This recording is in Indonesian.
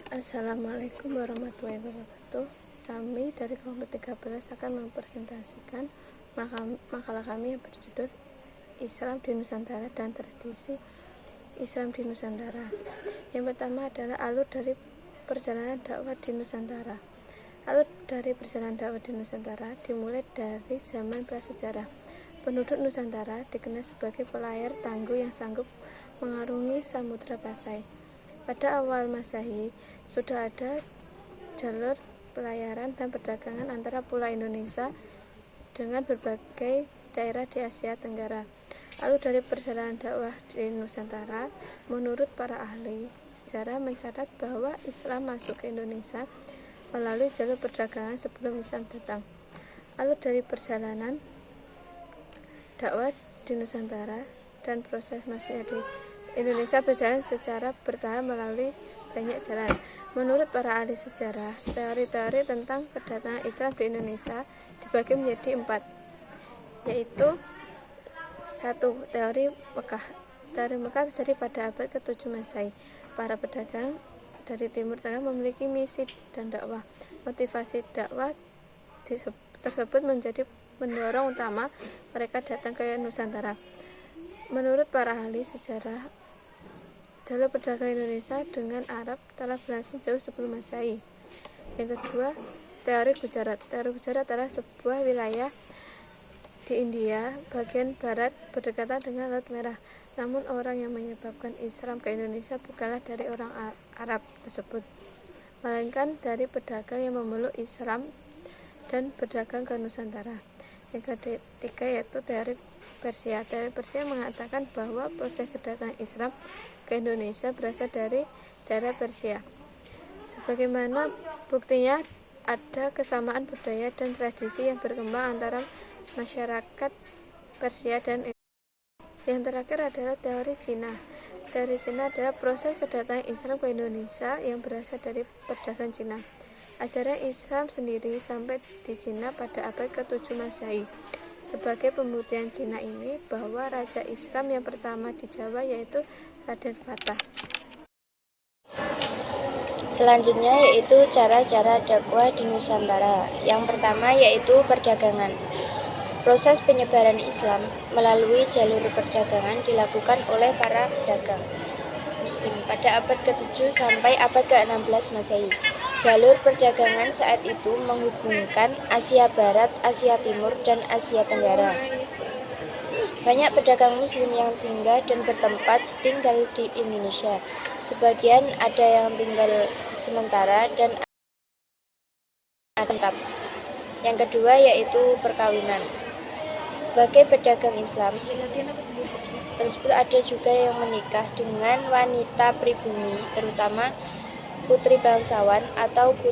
Assalamualaikum warahmatullahi wabarakatuh. Kami dari kelompok 13 akan mempresentasikan makalah kami yang berjudul Islam di Nusantara dan Tradisi Islam di Nusantara. Yang pertama adalah alur dari perjalanan dakwah di Nusantara. Alur dari perjalanan dakwah di Nusantara dimulai dari zaman prasejarah. Penduduk Nusantara dikenal sebagai pelayar tangguh yang sanggup mengarungi Samudra Pasai. Pada awal Masehi, sudah ada jalur pelayaran dan perdagangan antara pulau Indonesia dengan berbagai daerah di Asia Tenggara. Lalu dari perjalanan dakwah di Nusantara, menurut para ahli sejarah mencatat bahwa Islam masuk ke Indonesia melalui jalur perdagangan sebelum Islam datang. Lalu dari perjalanan dakwah di Nusantara dan proses masuknya di Indonesia berjalan secara bertahap melalui banyak jalan. Menurut para ahli sejarah, teori-teori tentang kedatangan Islam di Indonesia dibagi menjadi 4, yaitu 1. Teori Mekah. Teori Mekah terjadi pada abad ke-7 Masehi. Para pedagang dari Timur Tengah memiliki misi dan dakwah. Motivasi dakwah tersebut menjadi pendorong utama mereka datang ke Nusantara. Menurut para ahli sejarah, jalur perdagangan Indonesia dengan Arab telah berlangsung jauh sebelum Masehi. Yang kedua, teori Gujarat. Teori Gujarat adalah sebuah wilayah di India bagian barat berdekatan dengan Laut Merah. Namun orang yang menyebabkan Islam ke Indonesia bukanlah dari orang Arab tersebut, melainkan dari pedagang yang memeluk Islam dan berdagang ke Nusantara. Yang ketiga yaitu teori Persia. Teori Persia mengatakan bahwa proses kedatangan Islam ke Indonesia berasal dari daerah Persia. Sebagaimana buktinya ada kesamaan budaya dan tradisi yang berkembang antara masyarakat Persia dan Indonesia. Yang terakhir adalah teori Cina. Teori Cina adalah proses kedatangan Islam ke Indonesia yang berasal dari perdagangan Cina. Ajaran Islam sendiri sampai di Cina pada abad ke-7 Masehi. Sebagai pembuktian Cina ini bahwa raja Islam yang pertama di Jawa yaitu Raden Fatah. Selanjutnya yaitu cara-cara dakwah di Nusantara. Yang pertama yaitu perdagangan. Proses penyebaran Islam melalui jalur perdagangan dilakukan oleh para pedagang Muslim pada abad ke-7 sampai abad ke-16 Masehi. Jalur perdagangan saat itu menghubungkan Asia Barat, Asia Timur, dan Asia Tenggara. Banyak pedagang Muslim yang singgah dan bertempat tinggal di Indonesia. Sebagian ada yang tinggal sementara dan ada tetap. Yang kedua yaitu perkawinan. Sebagai pedagang Islam tersebut ada juga yang menikah dengan wanita pribumi, terutama putri bangsawan atau putri